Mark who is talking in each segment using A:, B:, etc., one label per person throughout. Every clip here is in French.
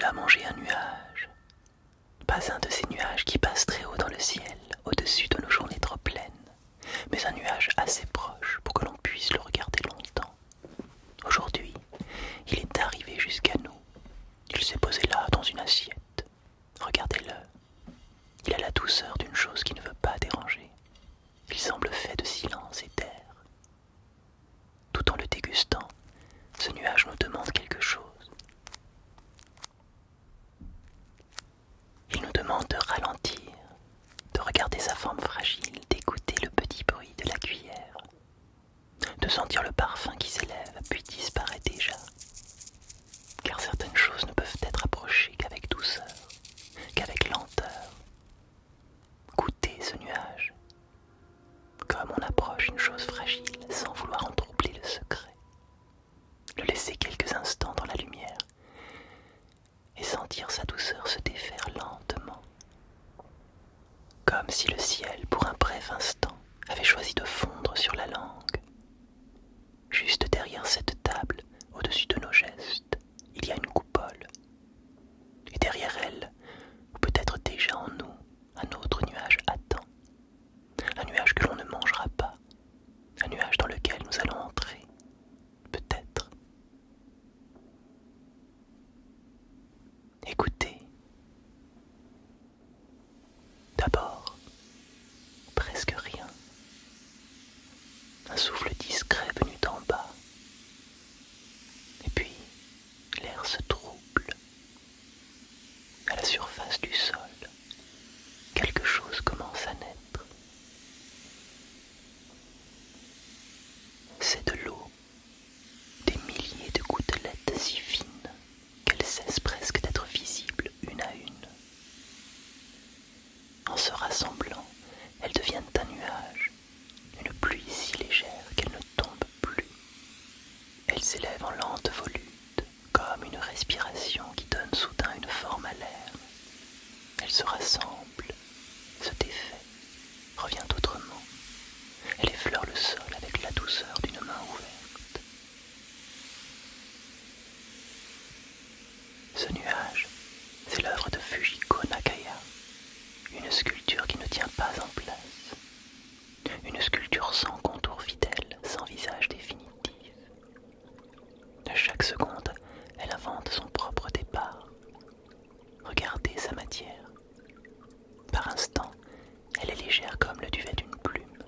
A: déjà mangé un nuage? Pas un de ces nuages qui passent très haut dans le ciel, au-dessus de nos journées trop pleines, mais un nuage assez proche pour que l'on puisse le regarder longtemps. Aujourd'hui, il est arrivé jusqu'à nous. Il s'est posé là, dans une assiette. Regardez-le. Il a la douceur d'une chose qui ne veut pas déranger. Il semble fait de silence et d'air. Tout en le dégustant, ce nuage nous demande quelque chose. Il nous demande de ralentir, de regarder sa forme fragile, d'écouter le petit bruit de la cuillère, de sentir le parfum qui s'élève puis disparaît déjà. Car certaines choses ne peuvent être approchées qu'avec douceur, qu'avec lenteur. Goûtez ce nuage, comme on approche une chose fragile sans vouloir en troubler le secret. Le laisser quelques instants dans la lumière et sentir sa douceur se défaire lentement. Comme si le ciel, pour un bref instant, avait choisi de fondre sur la langue. Juste derrière cette table, au-dessus de nos gestes, il y a une coupole. Et derrière elle, ou peut-être déjà en nous, un autre nuage attend. Un nuage que l'on ne mangera pas. Un nuage dans lequel nous allons entrer. Peut-être. Écoutez. D'abord, presque rien. Un souffle discret venu d'en bas. Et puis, l'air se trouble. À la surface du sol, quelque chose commence à naître. C'est de l'eau, des milliers de gouttelettes si fines qu'elles cessent presque d'être visibles une à une. En se rassemblant, elles deviennent un nuage, une pluie si légère qu'elle ne tombe plus. Elles s'élèvent en lente volute, comme une respiration qui donne soudain une forme à l'air. Elle se rassemble, se défait, revient autrement. Elle effleure le sol avec la douceur d'une main ouverte. Ce nuage, c'est l'œuvre de Fujiko Nakaya, une sculpture qui ne tient pas en place. Une sculpture sans contour fidèle, sans visage définitif. À chaque seconde, elle invente son propre départ. Regardez sa matière. Par instant, elle est légère comme le duvet d'une plume,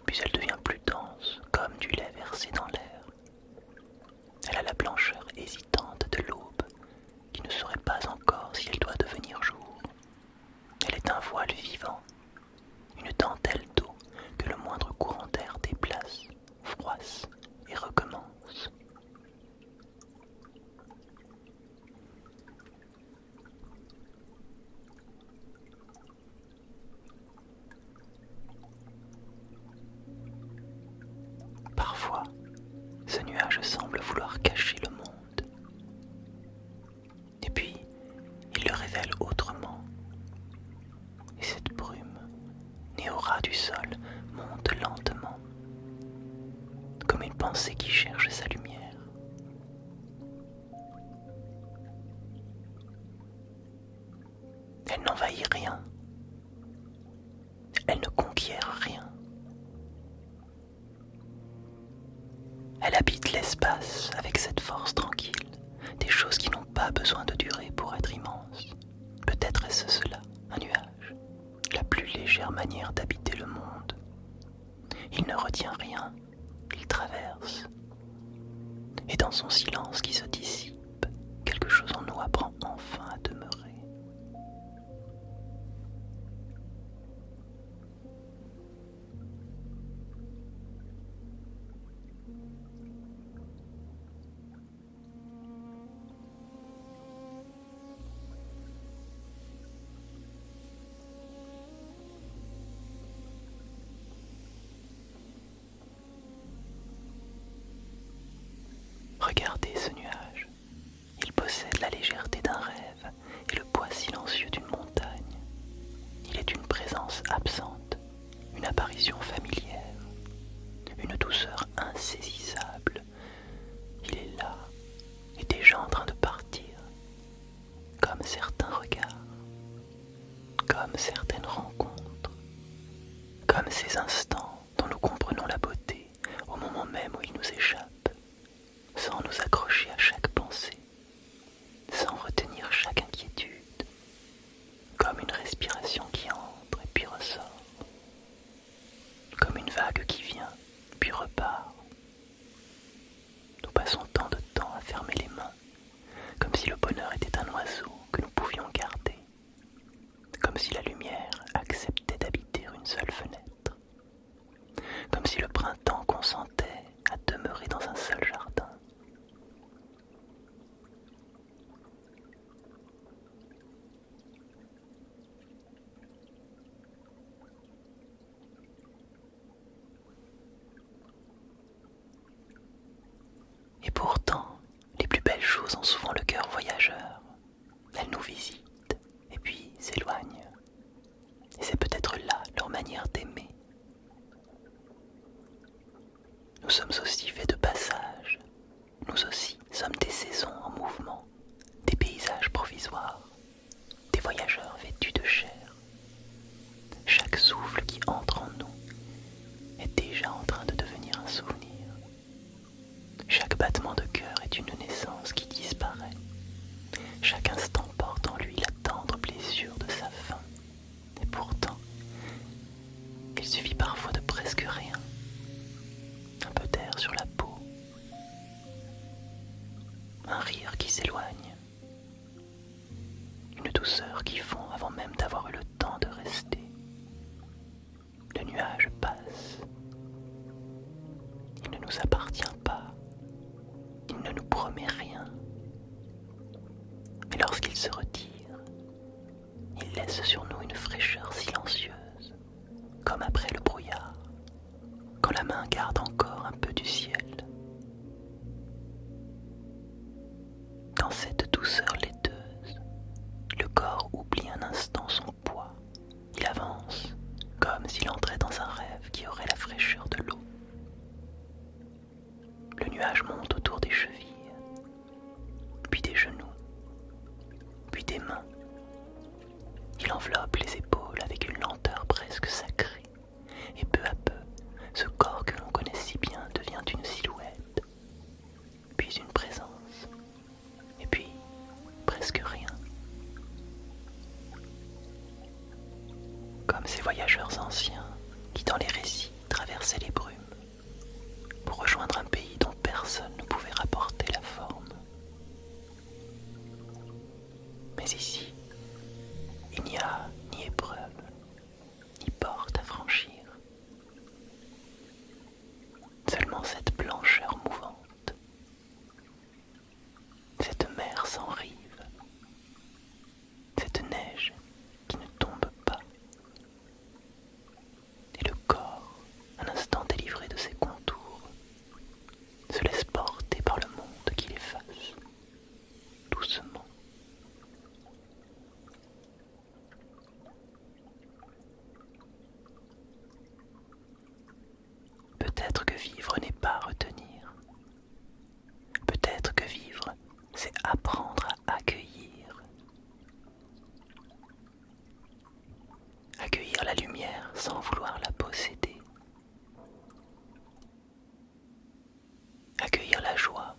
A: puis elle devient plus dense, comme du lait versé dans l'air. Elle a la blancheur hésitante de l'aube, qui ne saurait pas encore si elle doit devenir jour. Elle est un voile vivant, une dentelle d'eau que le moindre courant d'air déplace, froisse et recommence. Parfois, ce nuage semble vouloir cacher le monde. Et puis, il le révèle autrement. Et cette brume, née au ras du sol, monte lentement, comme une pensée qui cherche sa lumière. Elle n'envahit rien. Elle ne conquiert rien. Elle habite l'espace avec cette force tranquille, des choses qui n'ont pas besoin de durer pour être immenses. Peut-être est-ce cela, un nuage, la plus légère manière d'habiter le monde. Il ne retient rien, il traverse. Et dans son silence qui se dissipe, quelque chose en nous apprend enfin à demeurer. Regardez ce nuage. Il possède la légèreté d'un rêve et le poids silencieux d'une montagne. Il est une présence absente, une apparition familière, une douceur insaisissable. Il est là et déjà en train de partir. comme certains regards, comme certaines rencontres, comme ces instants dont nous comprenons la beauté au moment même où ils nous échappent, sans nous accrocher à chaque pensée, sans retenir chaque inquiétude, comme une respiration qui entre et puis ressort, comme une vague qui vient puis repart. Nous passons tant de temps à fermer les mains, comme si le bonheur était un oiseau que nous pouvions garder, comme si la lumière acceptait d'habiter une seule fenêtre, comme si le printemps consentait à demeurer dans un seul jardin. Et pourtant, les plus belles choses ont souvent le cœur voyageur. Elles nous visitent et puis s'éloignent. Et c'est peut-être là leur manière d'aimer. Nous sommes aussi faits de passages. Nous aussi sommes des saisons en mouvement, des paysages provisoires, des voyageurs vêtus de chair. Chaque souffle qui entre en nous est déjà en train de devenir un souvenir. Chaque battement de cœur est une naissance qui disparaît. Chaque instant porte en lui la tendre blessure de sa fin. Et pourtant, il suffit parfois de presque rien. Un peu d'air sur la peau. Un rire qui s'éloigne. Une douceur qui fond avant même d'avoir eu le temps de rester. Le nuage passe. Il ne nous appartient pas. Il ne nous promet rien. Mais lorsqu'il se retire, il laisse sur nous une fraîcheur silencieuse, comme après le brouillard, quand la main garde encore un peu du ciel. Dans cette douceur laiteuse, le corps oublie un instant son poids. Il avance, comme s'il entrait dans un rêve qui aurait la fraîcheur de l'eau. Le nuage monte autour des chevilles, puis des genoux, puis des mains. Il enveloppe les épaules avec une lenteur presque sacrée, et peu à peu, ce corps que l'on connaît si bien devient une silhouette, puis une présence, et puis presque rien. Comme ces voyageurs anciens qui dans les récits traversaient les brumes pour rejoindre un pays dont personne ne pouvait rapporter la forme. Mais ici, il n'y a ni épreuve, ni porte à franchir. Seulement cette blancheur mouvante, cette mer sans rive, cette neige qui ne tombe pas, et le corps, un instant délivré de ses contours, se laisse porter par le monde qui l'efface, doucement. Peut-être que vivre n'est pas retenir. Peut-être que vivre, c'est apprendre à accueillir. Accueillir la lumière sans vouloir la posséder. Accueillir la joie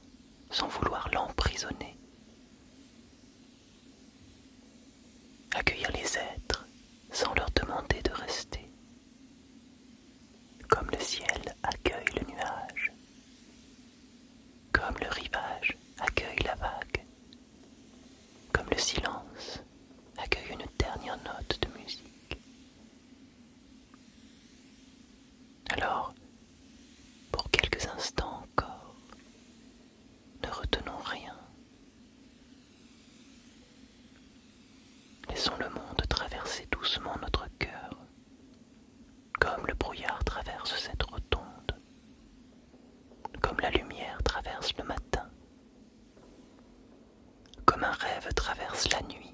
A: sans vouloir l'emprisonner. Accueillir les êtres sans leur demander de rester. Comme le ciel accueille le nuage, comme le rivage accueille la vague, comme le silence accueille une dernière note de musique. Alors, pour quelques instants encore, ne retenons rien. Laissons le monde traverser doucement notre cœur, comme le brouillard traverse cette rotonde, comme la lumière traverse le matin, comme un rêve traverse la nuit,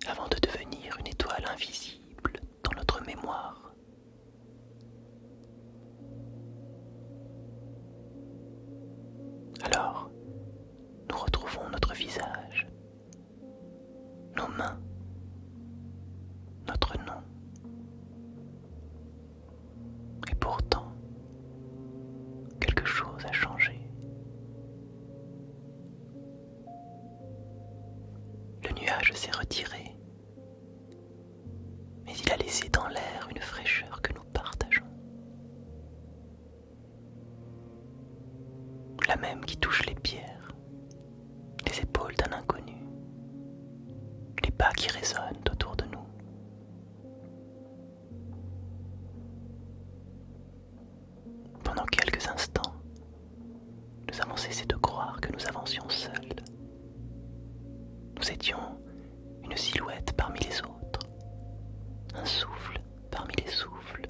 A: avant de devenir une étoile invisible dans notre mémoire. Alors, nous retrouvons notre visage, mains, notre nom. Et pourtant, quelque chose a changé. Le nuage s'est retiré, mais il a laissé dans l'air une fraîcheur que nous partageons. La même qui touche les pierres, les épaules d'un inconnu, les pas qui résonnent autour de nous. Pendant quelques instants, nous avons cessé de croire que nous avancions seuls. Nous étions une silhouette parmi les autres, un souffle parmi les souffles,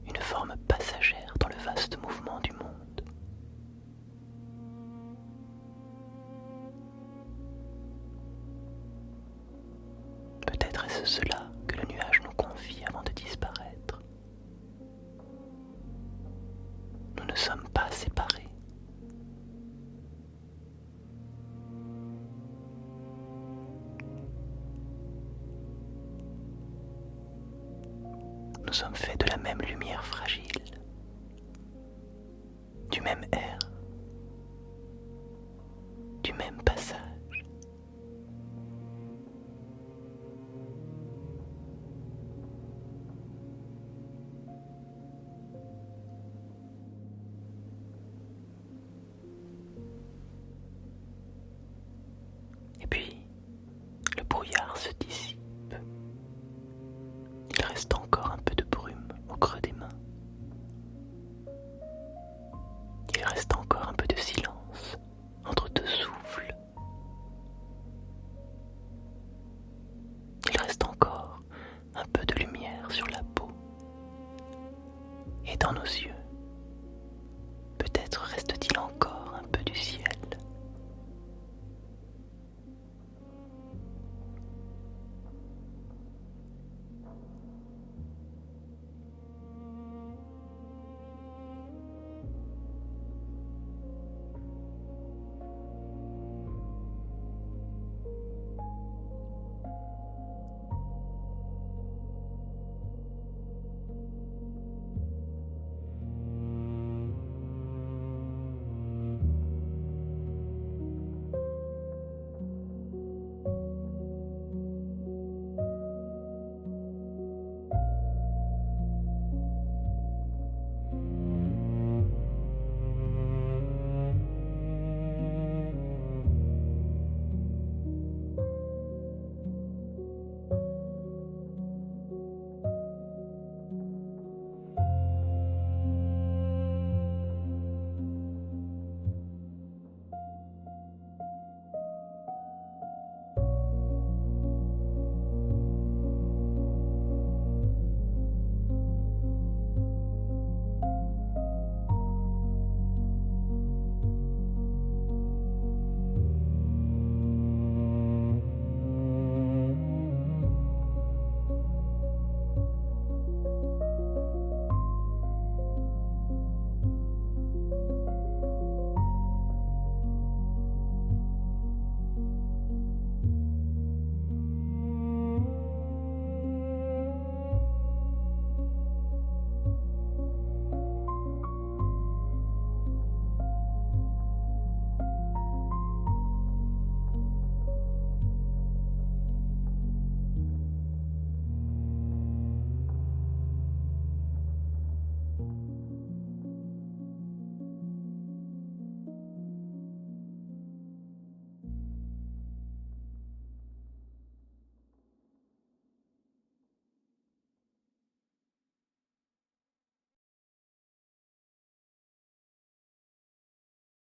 A: une forme passagère dans le vaste mouvement du monde. Peut-être est-ce cela que le nuage nous confie avant de disparaître. Nous ne sommes pas séparés. Nous sommes faits de la même lumière fragile, du même air, du même passage.